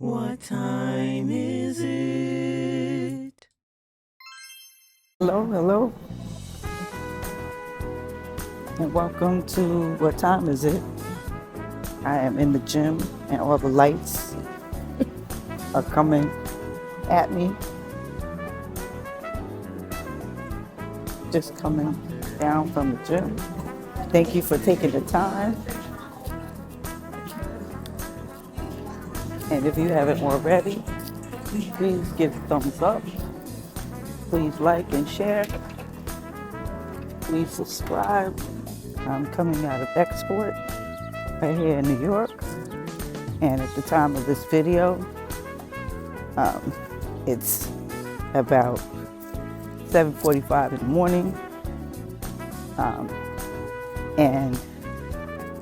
What time is it? Hello, hello, and welcome to What Time Is It? I am in the gym, and all the lights are coming at me. Just coming down from the gym. Thank you for taking the time. And if you haven't already, please give a thumbs up. Please like and share. Please subscribe. I'm coming out of Export right here in New York. And at the time of this video, it's about 7:45 in the morning. And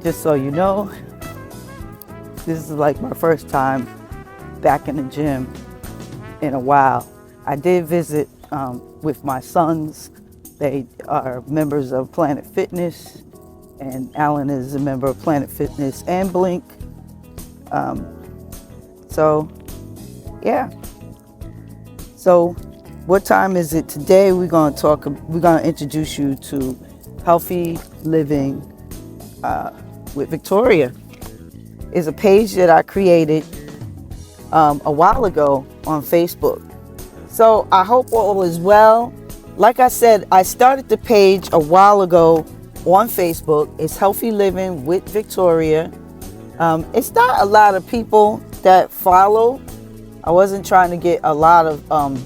just so you know, this is like my first time back in the gym in a while. I did visit with my sons. They are members of Planet Fitness, and Alan is a member of Planet Fitness and Blink. So, yeah. So, what time is it today? We're going to introduce you to Healthy Living with Victoria. It's a page that I created a while ago on Facebook. So I hope all is well. Like I said, I started the page a while ago on Facebook. It's Healthy Living with Victoria. It's not a lot of people that follow. I wasn't trying to get a lot of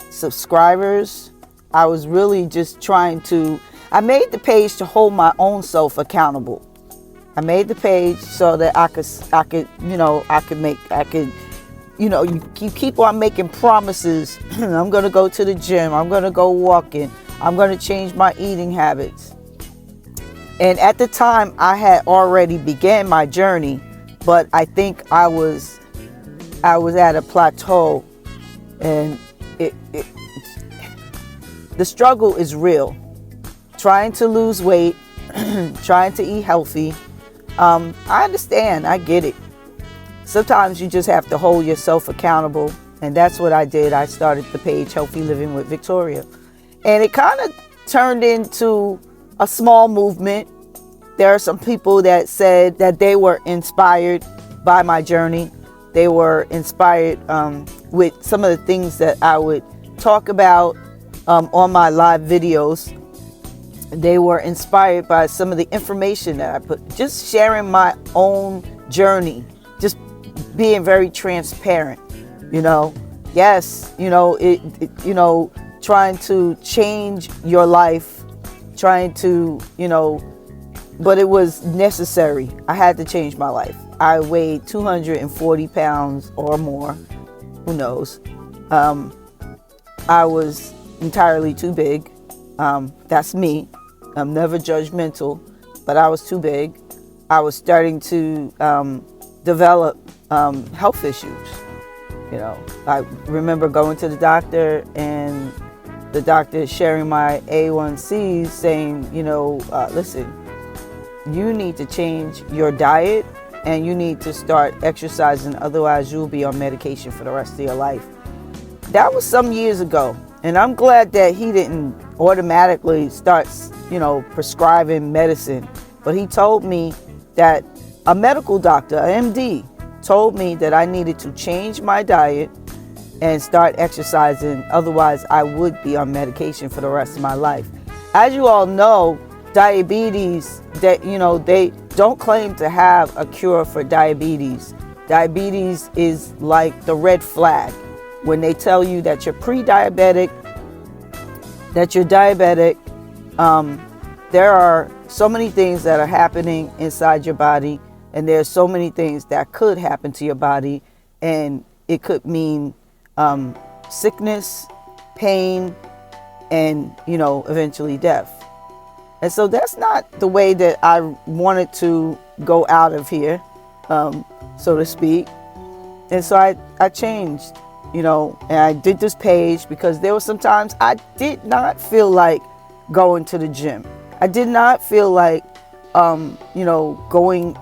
subscribers. I was really just trying to, I made the page to hold my own self accountable. I made the page so that I could, you keep on making promises. I'm going to go to the gym. I'm going to go walking. I'm going to change my eating habits. And at the time, I had already began my journey, but I think I was at a plateau, and the struggle is real. Trying to lose weight, trying to eat healthy. I understand. I get it. Sometimes you just have to hold yourself accountable, and that's what I did. I started the page Healthy Living with Victoria, and it kind of turned into a small movement. There are some people that said that they were inspired by my journey. They were inspired with some of the things that I would talk about on my live videos. They were inspired by some of the information that I put, just sharing my own journey, just being very transparent, yes, trying to change your life, trying to, but it was necessary. I had to change my life. I weighed 240 pounds or more, who knows. I was entirely too big. That's me. I'm never judgmental, but I was too big. I was starting to develop health issues. I remember going to the doctor, and the doctor sharing my A1Cs, saying, listen, you need to change your diet and you need to start exercising, otherwise you'll be on medication for the rest of your life. That was some years ago, and I'm glad that he didn't automatically start, prescribing medicine. But he told me that a medical doctor, an MD, told me that I needed to change my diet and start exercising, otherwise I would be on medication for the rest of my life. As you all know, diabetes, they don't claim to have a cure for diabetes. Diabetes is like the red flag. When they tell you that you're pre-diabetic, that you're diabetic, there are so many things that are happening inside your body, and there's so many things that could happen to your body, and it could mean sickness, pain, and eventually death. And so that's not the way that I wanted to go out of here, so to speak. And so I changed, and I did this page because there were some times I did not feel like going to the gym. I did not feel like, going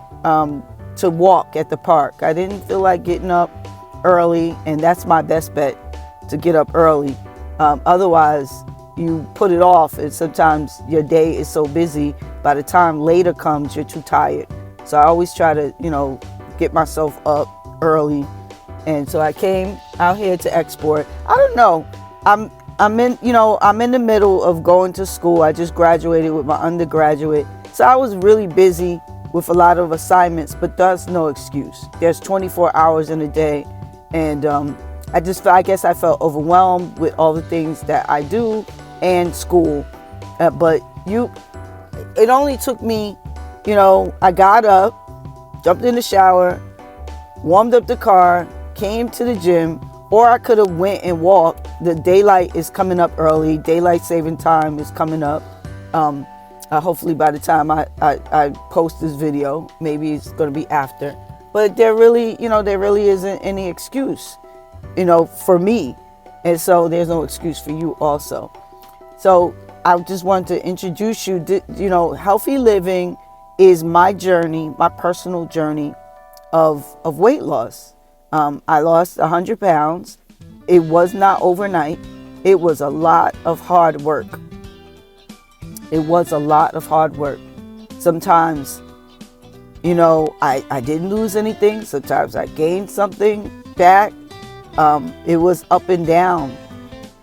to walk at the park. I didn't feel like getting up early, and that's my best bet, to get up early. Otherwise, you put it off, and sometimes your day is so busy, by the time later comes, you're too tired. So I always try to, get myself up early. And so I came out here to export. I don't know. I'm in the middle of going to school. I just graduated with my undergraduate. So I was really busy with a lot of assignments, but that's no excuse. There's 24 hours in a day. And I guess I felt overwhelmed with all the things that I do and school. But it only took me, I got up, jumped in the shower, warmed up the car, came to the gym, or I could have went and walked. The daylight is coming up early. Daylight saving time is coming up. Hopefully by the time I post this video, maybe it's going to be after. But there really isn't any excuse, for me. And so there's no excuse for you also. So I just wanted to introduce you, healthy living is my journey, my personal journey of weight loss. I lost 100 pounds. It was not overnight. It was a lot of hard work. Sometimes, I didn't lose anything. Sometimes I gained something back. It was up and down,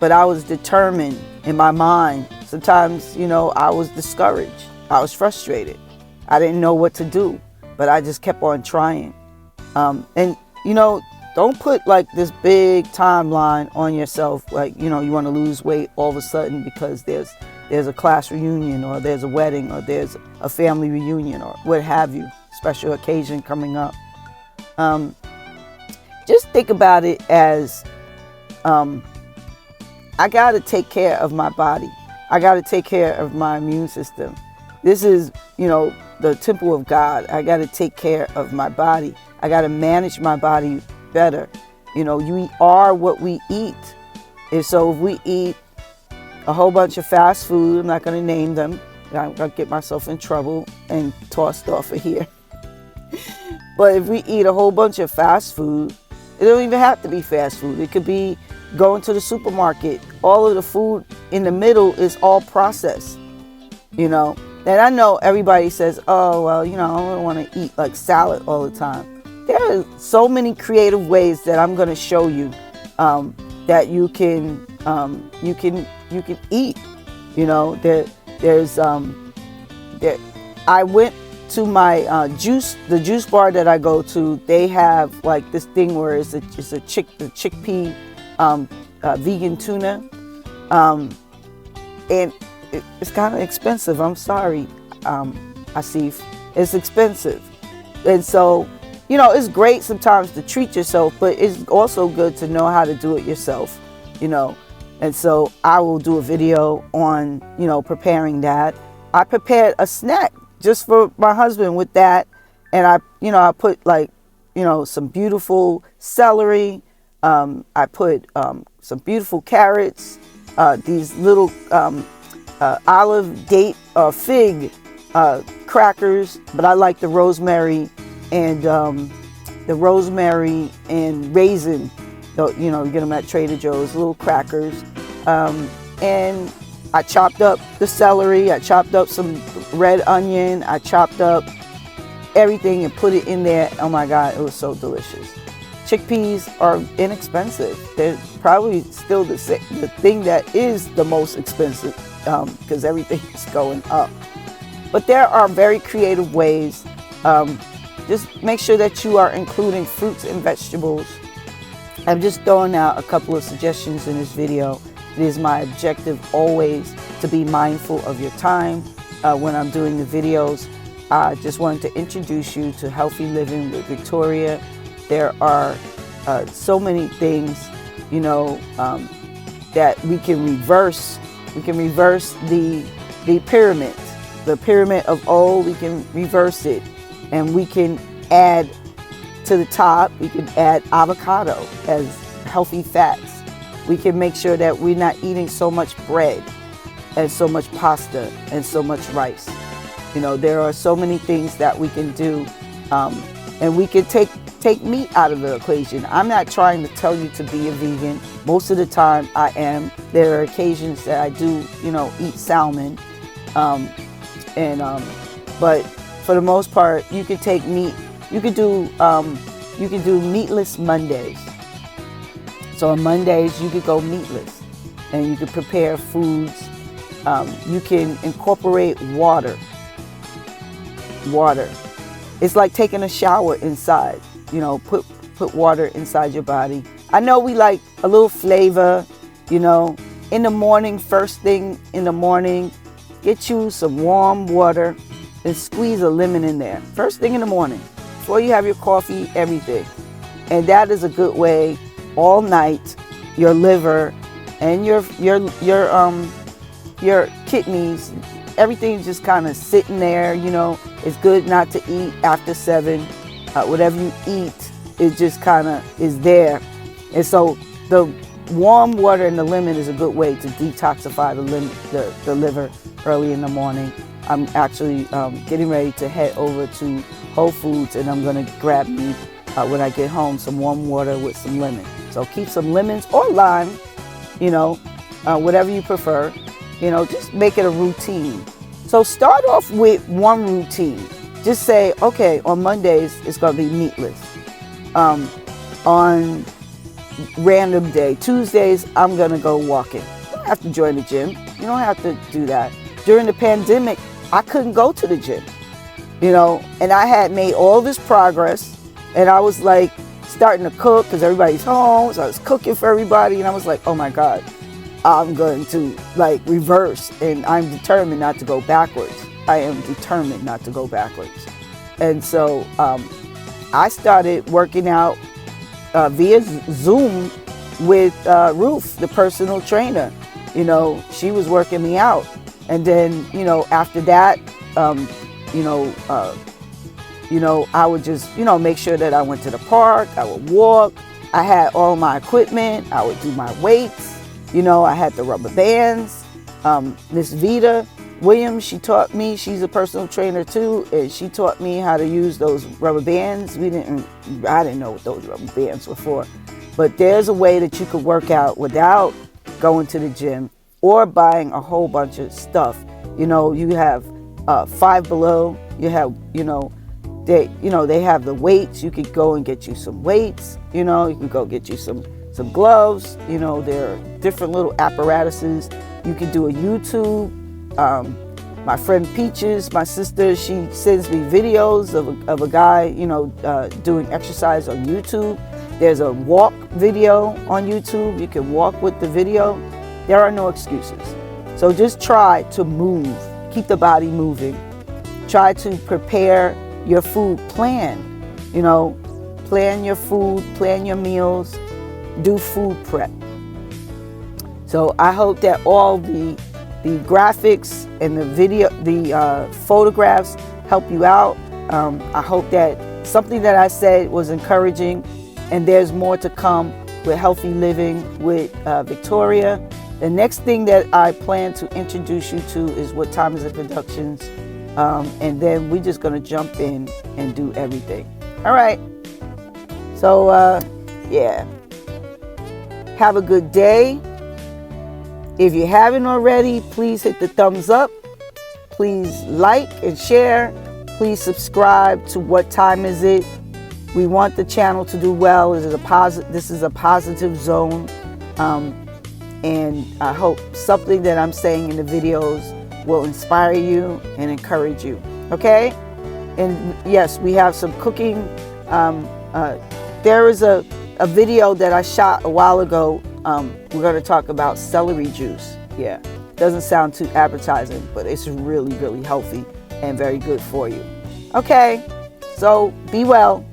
but I was determined in my mind. Sometimes, I was discouraged. I was frustrated. I didn't know what to do, but I just kept on trying. Don't put like this big timeline on yourself. Like, you want to lose weight all of a sudden because there's a class reunion, or there's a wedding, or there's a family reunion, or what have you, special occasion coming up. Just think about it as, I got to take care of my body. I got to take care of my immune system. This is, the temple of God. I got to take care of my body. I got to manage my body better. You are what we eat. And so if we eat a whole bunch of fast food, I'm not going to name them. I'm going to get myself in trouble and tossed off of here. But if we eat a whole bunch of fast food, it don't even have to be fast food. It could be going to the supermarket. All of the food in the middle is all processed, And I know everybody says, oh, well, I don't want to eat like salad all the time. There are so many creative ways that I'm going to show you that you can eat. I went to my the juice bar that I go to. They have like this thing where it's a chickpea vegan tuna, and it's kind of expensive. I'm sorry, Asif. It's expensive, and so. It's great sometimes to treat yourself, but it's also good to know how to do it yourself, And so I will do a video on, preparing that. I prepared a snack just for my husband with that. And I put like, some beautiful celery. I put some beautiful carrots, these little olive date fig crackers, but I like the rosemary and raisin. You get them at Trader Joe's, little crackers. And I chopped up the celery. I chopped up some red onion. I chopped up everything and put it in there. Oh my God, it was so delicious. Chickpeas are inexpensive. They're probably still the thing that is the most expensive because everything is going up. But there are very creative ways. Just make sure that you are including fruits and vegetables. I'm just throwing out a couple of suggestions in this video. It is my objective always to be mindful of your time when I'm doing the videos. I just wanted to introduce you to Healthy Living with Victoria. There are so many things, that we can reverse. We can reverse the pyramid. The pyramid of old, we can reverse it. And we can add to the top, we can add avocado as healthy fats. We can make sure that we're not eating so much bread and so much pasta and so much rice. There are so many things that we can do And we could take meat out of the equation. I'm not trying to tell you to be a vegan. Most of the time I am. There are occasions that I do, eat salmon. But for the most part, you could take meat. You could do meatless Mondays. So on Mondays, you could go meatless, and you could prepare foods. You can incorporate water. Water. It's like taking a shower inside. Put water inside your body. I know we like a little flavor, in the morning, first thing in the morning, get you some warm water and squeeze a lemon in there. First thing in the morning, before you have your coffee, everything. And that is a good way all night, your liver and your kidneys, everything just kind of sitting there, It's good not to eat after 7. Whatever you eat, it just kind of is there. And so the warm water and the lemon is a good way to detoxify the liver early in the morning. I'm actually getting ready to head over to Whole Foods, and I'm going to grab me, when I get home, some warm water with some lemon. So keep some lemons or lime, whatever you prefer. Just make it a routine. So start off with one routine. Just say, okay, on Mondays, it's going to be meatless. On random day, Tuesdays, I'm going to go walking. You don't have to join the gym. You don't have to do that. During the pandemic, I couldn't go to the gym, and I had made all this progress, and I was like starting to cook because everybody's home. So I was cooking for everybody, and I was like, oh my God, I'm going to reverse, and I'm determined not to go backwards. I am determined not to go backwards. And so I started working out via Zoom with Ruth, the personal trainer. She was working me out. And then, after that, I would just, make sure that I went to the park. I would walk. I had all my equipment. I would do my weights. I had the rubber bands. Miss Vita Williams, she taught me. She's a personal trainer too, and she taught me how to use those rubber bands. I didn't know what those rubber bands were for. But there's a way that you could work out without going to the gym or buying a whole bunch of stuff. You have Five Below. You have, they have the weights. You could go and get you some weights. You could go get you some gloves. There are different little apparatuses. You can do a YouTube. My friend Peaches, my sister, she sends me videos of a guy, doing exercise on YouTube. There's a walk video on YouTube. You can walk with the video. There are no excuses. So just try to move. Keep the body moving. Try to prepare your food plan. Plan your food, plan your meals, do food prep. So I hope that all the graphics and the photographs help you out. I hope that something that I said was encouraging, and there's more to come with Healthy Living with Victoria. The next thing that I plan to introduce you to is What Time Is It Productions, and then we're just going to jump in and do everything. All right. So, yeah. Have a good day. If you haven't already, please hit the thumbs up. Please like and share. Please subscribe to What Time Is It? We want the channel to do well. This is a positive zone. And I hope something that I'm saying in the videos will inspire you and encourage you. Okay? And yes, we have some cooking. There is a video that I shot a while ago. We're going to talk about celery juice. Yeah, doesn't sound too appetizing, but it's really, really healthy and very good for you. Okay, so be well.